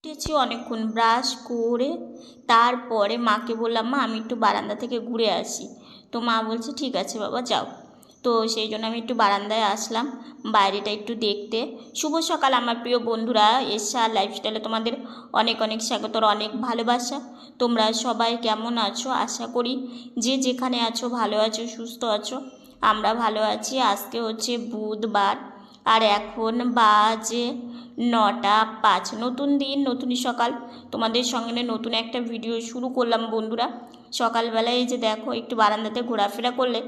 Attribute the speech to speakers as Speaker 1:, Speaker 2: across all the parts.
Speaker 1: উঠেছি অনেকক্ষণ ব্রাশ করে তারপরে মাকে বললাম, মা আমি একটু বারান্দা থেকে ঘুরে আসি। তো মা বলছে ঠিক আছে বাবা যাও। তো সেই জন্য আমি একটু বারান্দায় আসলাম বাইরেটা একটু দেখতে। শুভ সকাল আমার প্রিয় বন্ধুরা, এশা লাইফস্টাইলে তোমাদের অনেক অনেক স্বাগত, অনেক ভালোবাসা। তোমরা সবাই কেমন আছো? আশা করি যে যেখানে আছো ভালো আছো, সুস্থ আছো। আমরা ভালো আছি। আজকে হচ্ছে বুধবার আর এখন বাজে 9টা 5। নতুন দিন, নতুন সকাল, তোমাদের সঙ্গে নতুন একটা ভিডিও শুরু করলাম বন্ধুরা। সকালবেলায় এই যে দেখো একটু বারান্দাতে ঘোরাফেরা করলে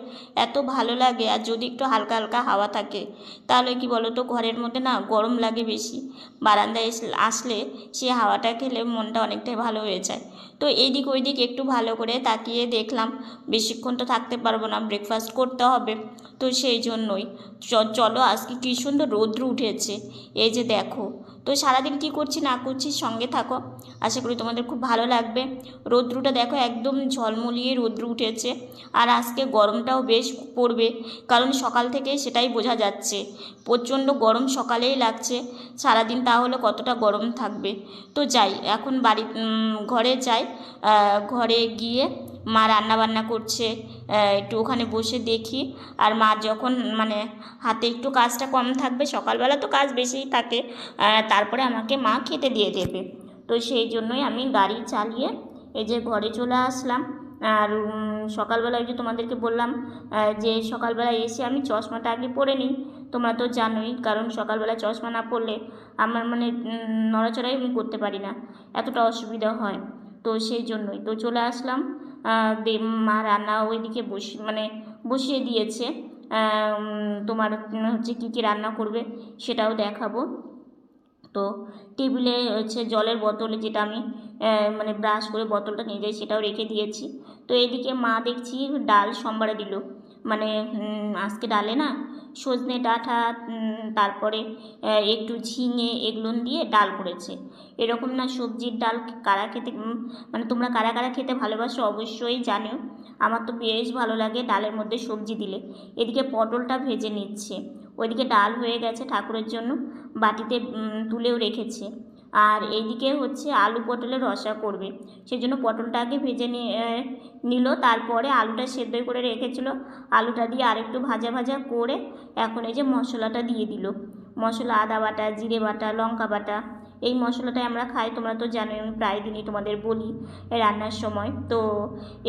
Speaker 1: এত ভালো লাগে। আর যদি একটু হালকা হালকা হাওয়া থাকে তাহলে কি বলো তো, ঘরের মধ্যে না গরম লাগে বেশি, বারান্দায় আসলে সে হাওয়াটা খেলে মনটা অনেকটাই ভালো হয়ে যায়। তো এইদিক ওইদিক একটু ভালো করে তাকিয়ে দেখলাম, বেশিক্ষণ তো থাকতে পারবো না, ব্রেকফাস্ট করতে হবে। তো সেই জন্যই চলো আজকে কী সুন্দর রৌদ্র উঠেছে, এই যে দেখো। তো সারাদিন কী করছি না করছি সঙ্গে থাকো, আশা করি তোমাদের খুব ভালো লাগবে। রৌদ্রটা দেখো একদম ঝলমলিয়ে রৌদ্র উঠেছে। আর আজকে গরমটাও বেশ পড়বে, কারণ সকাল থেকে সেটাই বোঝা যাচ্ছে, প্রচণ্ড গরম সকালেই লাগছে। সারাদিন তাহলে কতটা গরম থাকবে। তো যাই এখন ঘরে যাই। ঘরে গিয়ে মা রান্না বান্না করছে, একটু ওখানে বসে দেখি। আর মা যখন মানে হাতে একটু কাজটা কম থাকবে, সকালবেলা তো কাজ বেশিই থাকে, তারপরে আমাকে মা খেতে দিয়ে দেবে। তো সেই জন্যই আমি গাড়ি চালিয়ে এই যে ঘরে চলে আসলাম। আর সকালবেলায় যে তোমাদেরকে বললাম যে সকালবেলা এসে আমি চশমাটা আগে পরে নিই, তোমরা তো জানোই, কারণ সকালবেলা চশমা না পরলে আমার মানে নড়াচড়াই আমি করতে পারি না, এতটা অসুবিধা হয়। তো সেই জন্যই তো চলে আসলাম। মা রান্না ওইদিকে বসিয়ে দিয়েছে। তোমার হচ্ছে কী কী রান্না করবে সেটাও দেখাবো। তো টেবিলে হচ্ছে জলের বোতলে, যেটা আমি মানে ব্রাশ করে বোতলটা নিয়ে যাই, সেটাও রেখে দিয়েছি। তো এদিকে মা দেখছি ডাল সম্বারে দিল, মানে আজকে ডালে না সজনে ডাঁটা, তারপরে একটু ঝিঙে এগুলো দিয়ে ডাল করেছে। এরকম না সবজির ডাল কারা খেতে মানে তোমরা কারা কারা খেতে ভালোবাসো অবশ্যই জানিও। আমার তো বেশ ভালো লাগে ডালের মধ্যে সবজি দিলে। এদিকে পটলটা ভেজে নিচ্ছে, ওইদিকে ডাল হয়ে গেছে ঠাকুরের জন্য, বাটিতে তুলেও রেখেছে। আর এইদিকে হচ্ছে আলু পটলের রসা করবে, সেই জন্য পটলটা আগে ভেজে নিল, তারপরে আলুটা সেদ্ধ করে রেখেছিল, আলুটা দিয়ে আরেকটু ভাজা ভাজা করে এখন এই যে মশলাটা দিয়ে দিল। মশলা আদা বাটা, জিরে বাটা, লঙ্কা বাটা, এই মশলাটাই আমরা খাই, তোমরা তো জানোই, আমি প্রায় দিনই তোমাদের বলি রান্নার সময়। তো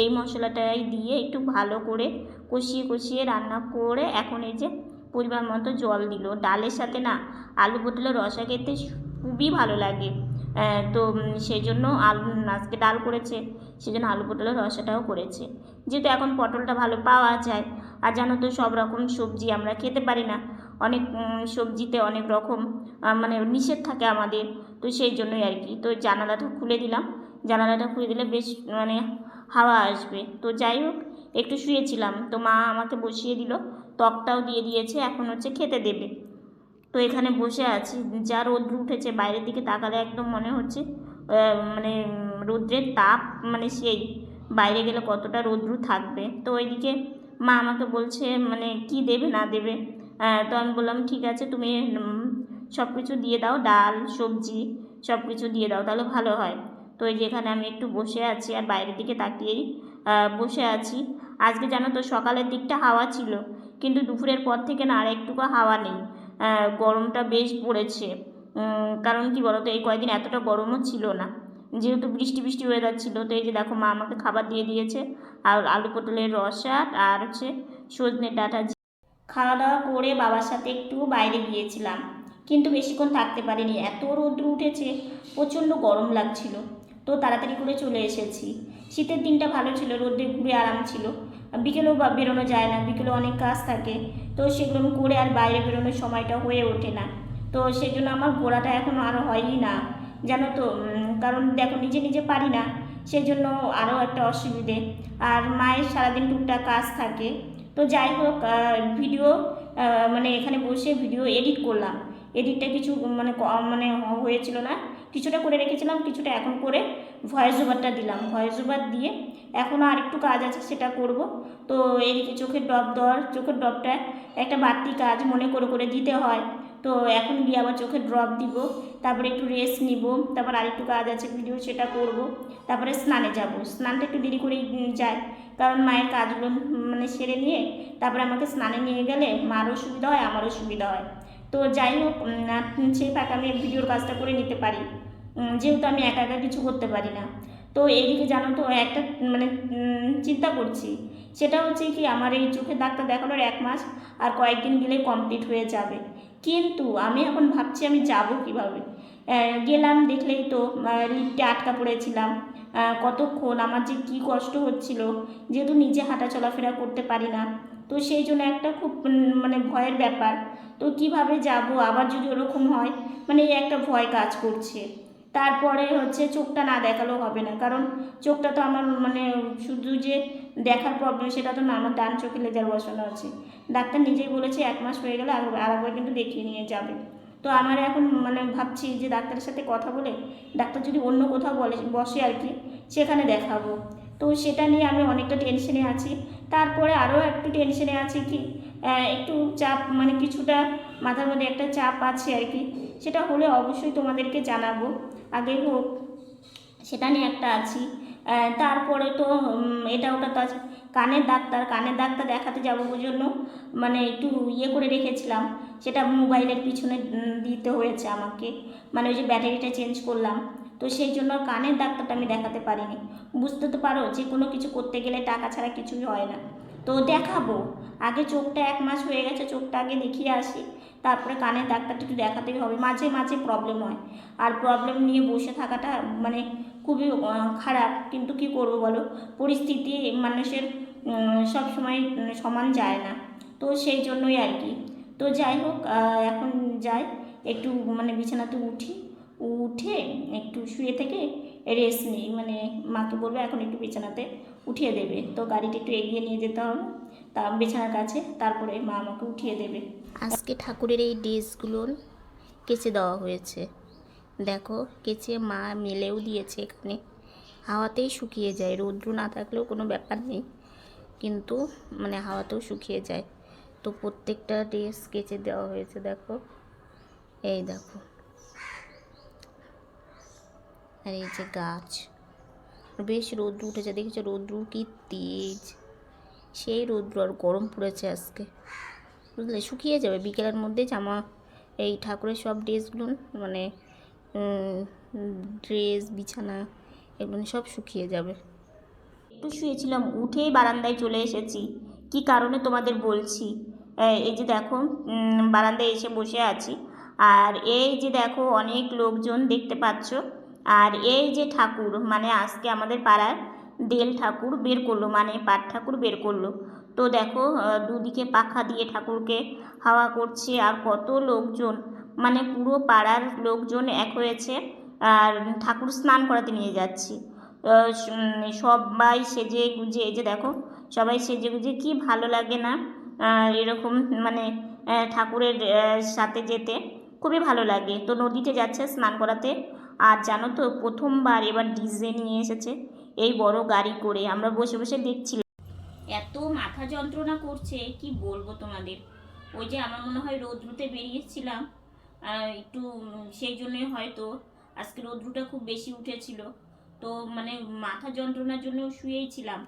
Speaker 1: এই মশলাটাই দিয়ে একটু ভালো করে কষিয়ে কষিয়ে রান্না করে এখন এই যে পরিমাণ মতো জল দিল। ডালের সাথে না আলু পটলের রসা খেতে খুবই ভালো লাগে। তো সেই জন্য আজকে ডাল করেছে, সেই জন্য আলু পটলের রসাটাও করেছে। যেহেতু এখন পটলটা ভালো পাওয়া যায়, আর জানো তো সব রকম সবজি আমরা খেতে পারি না, অনেক সবজিতে অনেক রকম মানে নিষেধ থাকে আমাদের। তো সেই জন্যই আর কি। তো জানালাটা খুলে দিলাম, জানালাটা খুলে দিলে বেশ মানে হাওয়া আসবে। তো যাই হোক, একটু শুয়েছিলাম, তো মা আমাকে বসিয়ে দিল, টকটাও দিয়ে দিয়েছে, এখন হচ্ছে খেতে দেবে। তো এখানে বসে আছি, যা রৌদ্র উঠেছে বাইরের দিকে তাকালে একদম মনে হচ্ছে মানে রৌদ্রের তাপ, মানে সেই বাইরে গেলে কতটা রৌদ্র থাকবে। তো ওইদিকে মা আমাকে বলছে মানে কি দেবে না দেবে। তো আমি বললাম ঠিক আছে, তুমি সব কিছু দিয়ে দাও, ডাল সবজি সব কিছু দিয়ে দাও, তাহলে ভালো হয়। তো এই যে এখানে আমি একটু বসে আছি আর বাইরের দিকে তাকিয়েই বসে আছি। আজকে জানো তো সকালের দিকটা হাওয়া ছিল, কিন্তু দুপুরের পর থেকে না আর একটুকু হাওয়া নেই। গরমটা বেশ পড়েছে, কারণ কি বলতো এই কয়েকদিন এতটা গরমও ছিল না, যেহেতু বৃষ্টি বৃষ্টি ওয়েদার ছিল। তো এই যে দেখো মা আমাকে খাবার দিয়ে দিয়েছে, আর আলু পটলের রসা আর হচ্ছে সজনে ডাঁটা। খাওয়া দাওয়া করে বাবার সাথে একটু বাইরে গিয়েছিলাম, কিন্তু বেশিক্ষণ থাকতে পারিনি, এত রৌদ্র উঠেছে, প্রচণ্ড গরম লাগছিল। তো তাড়াতাড়ি করে চলে এসেছি। শীতের দিনটা ভালো ছিল, রোদ্রে ঘুরে আরাম ছিল। বিকেলেও বেরোনো যায় না, বিকেলে অনেক কাজ থাকে, তো সেগুলো করে আর বাইরে বেরোনোর সময়টা হয়ে ওঠে না। তো সেই জন্য আমার ঘোরাটা এখন আরও হয়ই না, জানো তো, কারণ দেখো নিজে নিজে পারি না, সেই জন্য আরও একটা অসুবিধে। আর মায়ের সারাদিন টুকটাক কাজ থাকে। তো যাই হোক, ভিডিও মানে এখানে বসে ভিডিও এডিট করলাম, এডিটটা কিছু মানে হয়েছিল না, কিছুটা করে রেখেছিলাম, কিছুটা এখন করে ভয়েস ওভারটা দিলাম, ভয়েস ওভার দিয়ে এখনও আরেকটু কাজ আছে সেটা করব। তো এদিকে চোখের ড্রপটা একটা বাড়তি কাজ মনে করে করে দিতে হয়। তো এখন গিয়ে আবার চোখে ড্রপ দিব, তারপরে একটু রেস্ট নিব, তারপর আরেকটু কাজ আছে ভিডিও সেটা করব, তারপরে স্নানে যাব। স্নানটা একটু দেরি করেই যায়, কারণ মায়ের কাজগুলো মানে সেরে নিয়ে তারপরে আমাকে স্নানে নিয়ে গেলে মারও সুবিধা হয়, আমারও সুবিধা হয়। তো যাই হোক, সেই ফাঁকে আমি ভিডিওর কাজটা করে নিতে পারি, যেহেতু আমি একা একা কিছু করতে পারি না। তো এইদিকে জানো তো একটা মানে চিন্তা করছি, সেটা হচ্ছে কি আমার এই চোখের ডাক্তার দেখানোর 1 মাস আর কয়েকদিন গেলে কমপ্লিট হয়ে যাবে। কিন্তু আমি এখন ভাবছি আমি যাব কীভাবে। গেলাম, দেখলেই তো লিফটে আটকা পড়েছিলাম, কতক্ষণ আমার যে কী কষ্ট হচ্ছিল, যেহেতু নিজে হাঁটা চলাফেরা করতে পারি না। তো সেই জন্য একটা খুব মানে ভয়ের ব্যাপার। তো কিভাবে যাব, আবার যদি ওরকম হয়, মানে এই একটা ভয় কাজ করছে। তারপরে হচ্ছে চোখটা না দেখালেও হবে না, কারণ চোখটা তো আমার মানে শুধু যে দেখার প্রবলেম সেটা তো না, আমার ডান চোখে লেজার বসানো আছে। ডাক্তার নিজেই বলেছে 1 মাস হয়ে গেলে আরেকবার কিন্তু দেখিয়ে নিয়ে যাবে। তো আমার এখন মানে ভাবছি যে ডাক্তারের সাথে কথা বলে, ডাক্তার যদি অন্য কোথাও বসে আর কি, সেখানে দেখাবো। তো সেটা নিয়ে আমি অনেকটা টেনশনে আছি। তারপরে আরও একটু টেনশনে আছি কি, একটু চাপ মানে কিছুটা মাথার মধ্যে একটা চাপ আছে আর কি, সেটা হলে অবশ্যই তোমাদেরকে জানাবো। আগে হোক, সেটা নিয়ে একটা আছি। তারপরে তো এটা ওটা তো আছে। কানের ডাক্তার দেখাতে যাবো জন্য মানে একটু ইয়ে করে রেখেছিলাম, সেটা মোবাইলের পিছনে দিতে হয়েছে আমাকে, মানে ওই যে ব্যাটারিটা চেঞ্জ করলাম। তো সেই জন্য কানের ডাক্তারটা আমি দেখাতে পারিনি। বুঝতে তো পারো, যে কোনো কিছু করতে গেলে টাকা ছাড়া কিছুই হয় না। তো দেখাবো, আগে চোখটা 1 মাস হয়ে গেছে, চোখটা আগে দেখিয়ে আসি, তারপরে কানের ডাক্তারটা একটু দেখাতেই হবে। মাঝে মাঝে প্রবলেম হয়, আর প্রবলেম নিয়ে বসে থাকাটা মানে খুবই খারাপ। কিন্তু কি করব বলো, পরিস্থিতি মানুষের সব সময় সমান যায় না। তো সেই জন্যই আর কি। তো যাই হোক, এখন যাই একটু মানে বিছানাতে উঠে একটু শুয়ে থেকে রেস্ট নিই, মানে মাকে বলবো এখন একটু বিছানাতে উঠিয়ে দেবে। তো গাড়িটা একটু এগিয়ে নিয়ে যেতে হবে তা বিছানার কাছে, তারপরে মা আমাকে উঠিয়ে দেবে। আজকে ঠাকুরের এই ড্রেসগুলো কেচে দেওয়া হয়েছে, দেখো কেচে মা মেলেও দিয়েছে। এখানে হাওয়াতেই শুকিয়ে যায়, রৌদ্র না থাকলেও কোনো ব্যাপার নেই, কিন্তু মানে হাওয়াতেও শুকিয়ে যায়। তো প্রত্যেকটা ড্রেস কেচে দেওয়া হয়েছে, দেখো এই দেখো। আর এই যে গাছ, বেশ রৌদ্র উঠেছে, দেখেছো রৌদ্র কি তেজ, সেই রৌদ্র আর গরম পড়েছে আজকে, বুঝলে। শুকিয়ে যাবে বিকেলের মধ্যে জামা, এই ঠাকুরের সব ড্রেসগুলো মানে ড্রেস বিছানা এগুলো সব শুকিয়ে যাবে। একটু শুয়েছিলাম, উঠেই বারান্দায় চলে এসেছি। কি কারণে তোমাদের বলছি, এই যে দেখো বারান্দায় এসে বসে আছি, আর এই যে দেখো অনেক লোকজন দেখতে পাচ্ছ। আর এই যে ঠাকুর, মানে আজকে আমাদের পাড়ার দেল ঠাকুর বের করলো, মানে পাট ঠাকুর বের করলো। তো দেখো দুদিকে পাখা দিয়ে ঠাকুরকে হাওয়া করছে, আর কত লোকজন, মানে পুরো পাড়ার লোকজন এক হয়েছে, আর ঠাকুর স্নান করাতে নিয়ে যাচ্ছি। সবাই সেজে গুজে, এই যে দেখো সবাই সেজে গুজে, কি ভালো লাগে না এরকম মানে ঠাকুরের সাথে যেতে, খুবই ভালো লাগে। তো নদীতে যাচ্ছে স্নান করাতে। আর জানো তো প্রথমবার এবার ডিজে নিয়ে এসেছে, এই বড় গাড়ি করে, আমরা বসে বসে দেখছিলাম। এত মাথা যন্ত্রণা করছে কি বলবো তোমাদের। ওই যে আমার মনে হয় রৌদ্রুতে বেরিয়েছিলাম একটু, সেই জন্যই হয়তো আজকে রৌদ্রটা খুব বেশি উঠেছিল। তো মানে মাথা যন্ত্রণার জন্য শুয়েই ছিলাম।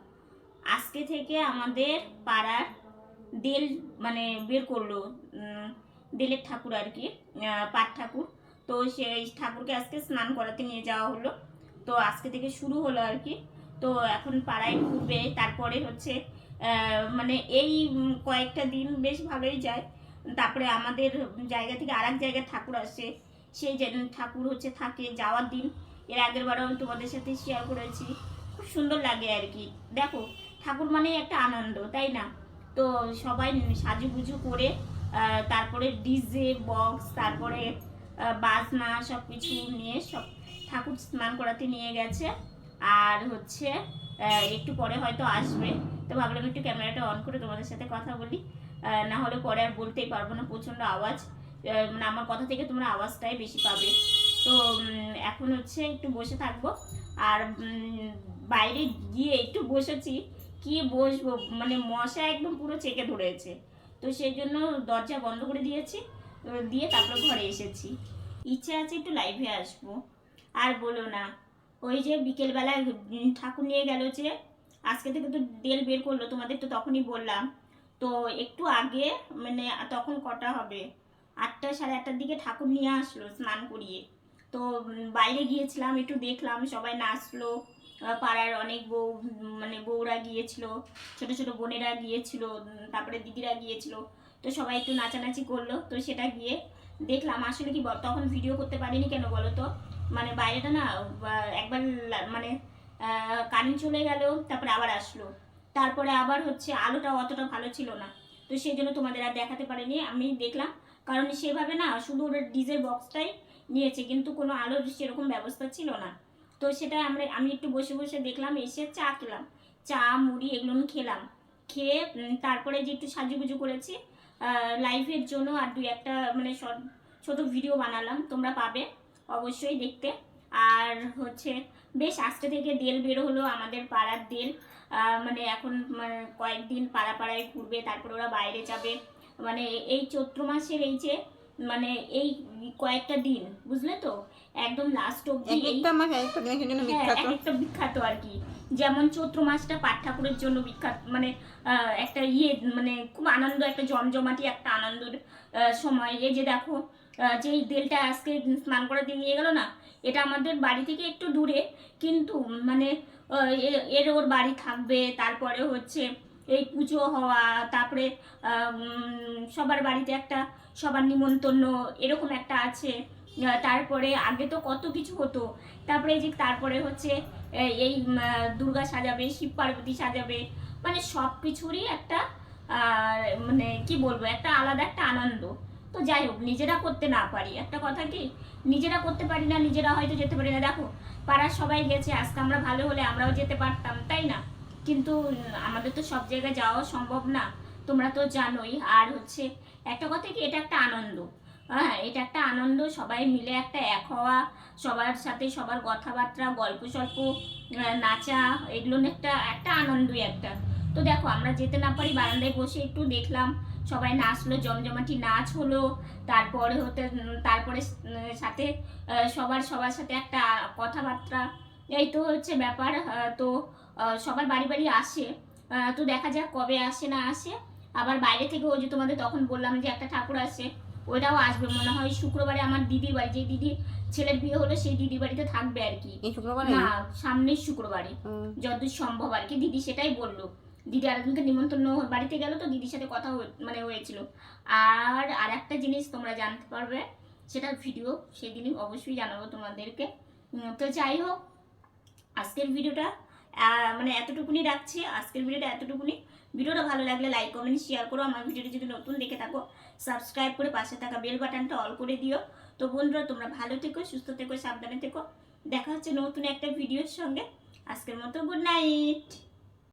Speaker 1: আজকে থেকে আমাদের পাড়ার দেল মানে বের করলো, দেলের ঠাকুর আর কি, পাট ঠাকুর। তো সেই ঠাকুরকে আজকে স্নান করাতে নিয়ে যাওয়া হলো। তো আজকে থেকে শুরু হলো আর কি। তো এখন পাড়ায় ঘুরবে, তারপরে হচ্ছে মানে এই কয়েকটা দিন বেশ ভালোই যায়। তারপরে আমাদের জায়গা থেকে আর এক জায়গায় ঠাকুর আসে, সেই ঠাকুর হচ্ছে থাকে যাওয়ার দিন। এর আগের বারও আমি তোমাদের সাথে শেয়ার করেছি, খুব সুন্দর লাগে আর কি। দেখো ঠাকুর মানে একটা আনন্দ, তাই না? তো সবাই সাজুগুজু করে তারপরে ডিজে বক্স, তারপরে বাজনা সব কিছু নিয়ে সব ঠাকুর স্নান করাতে নিয়ে গেছে। আর হচ্ছে একটু পরে হয়তো আসবে। তো ভাবলাম একটু ক্যামেরাটা অন করে তোমাদের সাথে কথা বলি, না হলে পরে আর বলতেই পারবো না, প্রচণ্ড আওয়াজ, মানে আমার কথা থেকে তোমরা আওয়াজটাই বেশি পাবে। তো এখন হচ্ছে একটু বসে থাকবো। আর বাইরে গিয়ে একটু বসেছি, কি বসবো, মানে মশা একদম পুরো চেকে ধরেছে। তো সেই জন্য দরজা বন্ধ করে দিয়েছি, দিয়ে তারপর ঘরে এসেছি। ইচ্ছে আছে একটু লাইভে আসবো। আর বলো না, ওই যে বিকেলবেলায় ঠাকুর নিয়ে গেল, যে আজকে থেকে তো তেল বের করলো, তোমাদের তো তখনই বললাম। তো একটু আগে মানে তখন কটা হবে, 8টা সাড়ে 8টার দিকে ঠাকুর নিয়ে আসলো স্নান করিয়ে। তো বাইরে গিয়েছিলাম, একটু দেখলাম সবাই নাচলো, পাড়ার অনেক বউ মানে বউরা গিয়েছিল, ছোট ছোট বোনেরা গিয়েছিল, তারপরে দিদিরা গিয়েছিল। তো সবাই একটু নাচানাচি করলো, তো সেটা গিয়ে দেখলাম। আসলে কি তখন ভিডিও করতে পারিনি, কেন বলো তো, মানে বাইরেটা না একবার মানে কারেন্ট চলে গেল, তারপরে আবার আসলো, তারপরে আবার হচ্ছে আলোটা অতটা ভালো ছিল না, তো সেই জন্য তোমাদের আর দেখাতে পারিনি। আমি দেখলাম, কারণ সেভাবে না শুধু ওরা ডিজে বক্সটাই নিয়েছে, কিন্তু কোনো আলোর সেরকম ব্যবস্থা ছিল না। তো সেটা আমি একটু বসে বসে দেখলাম, এসে চা খেলাম, চা মুড়ি এগুলো খেলাম, খেয়ে তারপরে যে একটু সাজুগুজু করেছি লাইভের জন্য, আর 2-1টা মানে ছোট ভিডিও বানালাম, তোমরা পাবে অবশ্যই দেখতে। আর হচ্ছে বেশ আজকে থেকে দেল বের হলো, আমাদের পাড়ার দেল। মানে এখন মানে কয়েকদিন পাড়া পাড়ায় ঘুরবে, তারপর ওরা বাইরে যাবে। মানে এই চৈত্র মাসের এই যে মানে এই কয়েকটা দিন, বুঝলে তো, একদম লাস্ট অব্দি একটা বিখ্যাত আর কি। যেমন চৈত্র মাসটা পাট ঠাকুরের জন্য বিখ্যাত, মানে একটা মানে খুব আনন্দ, একটা জমজমাটি একটা আনন্দের সময়। এই যে দেখো, যেই দেলটা আজকে স্নান করার দিন নিয়ে গেল না, এটা আমাদের বাড়ি থেকে একটু দূরে, কিন্তু মানে এর ওর বাড়ি থাকবে, তারপরে হচ্ছে এই পুজো হওয়া, তারপরে সবার বাড়িতে একটা সবার নিমন্ত্রণ এরকম একটা আছে। তারপরে আগে তো কত কিছু হতো, তারপরে এই যে তারপরে হচ্ছে এই দুর্গা সাজাবে, শিব পার্বতী সাজাবে, মানে সব কিছুরই একটা মানে কি বলবো, একটা আলাদা একটা আনন্দ। তো যাই হোক, নিজেরা করতে না পারি, একটা কথা কি, নিজেরা করতে পারি না, নিজেরা হয়তো যেতে পারি না। দেখো পাড়ার সবাই গেছে, আজকে আমরা ভালো হলে আমরাও যেতে পারতাম, তাই না? কিন্তু আমাদের তো সব জায়গায় যাওয়া সম্ভব না, তোমরা তো জানোই। আর হচ্ছে একটা কথা কি, এটা একটা আনন্দ, হ্যাঁ এটা একটা আনন্দ, সবাই মিলে একটা এক হওয়া, সবার সাথে সবার কথাবার্তা, গল্প সল্প, নাচা, এগুলো একটা একটা আনন্দই একটা। তো দেখো আমরা যেতে না পারি, বারান্দায় বসে একটু দেখলাম, সবাই নাচলো, জমজমাটি নাচ হলো, তারপরে তারপরে সাথে সবার সাথে একটা কথাবার্তা, এই তো হচ্ছে ব্যাপার। তো সবার বাড়ি বাড়ি আসে, তো দেখা যাক কবে আসে না আসে। আবার বাইরে থেকে ওই যে তোমাদের তখন বললাম যে একটা ঠাকুর আসে, ওইটাও আসবে মনে হয় শুক্রবারে। আমার দিদির বাড়ি, যে দিদি ছেলের বিয়ে হলো সেই দিদির বাড়িতে থাকবে আর কি, না সামনের শুক্রবারে যতদূর সম্ভব আর কি, দিদি সেটাই বললো। দিদি আরেকজনকে নিমন্ত্রণ বাড়িতে গেল, তো দিদির সাথে কথা মানে হয়েছিল। আর একটা জিনিস তোমরা জানতে পারবে, সেটা ভিডিও সেদিনই অবশ্যই জানাবো তোমাদেরকে। তো যাই হোক, আজকের ভিডিওটা মানে এতটুকুনি রাখছি, আজকের ভিডিওটা এতটুকুনি। ভিডিওটা ভালো লাগলে লাইক কমেন্ট শেয়ার করো, আমার ভিডিওটি যদি নতুন দেখে থাকো সাবস্ক্রাইব করে পাশে থাকা বেল বাটনটা অল করে দিও। তো বন্ধুরা তোমরা ভালো থেকো, সুস্থ থেকো, সাবধানে থেকো, দেখা হচ্ছে নতুন একটা ভিডিওর সঙ্গে। আজকের মতো গুড নাইট।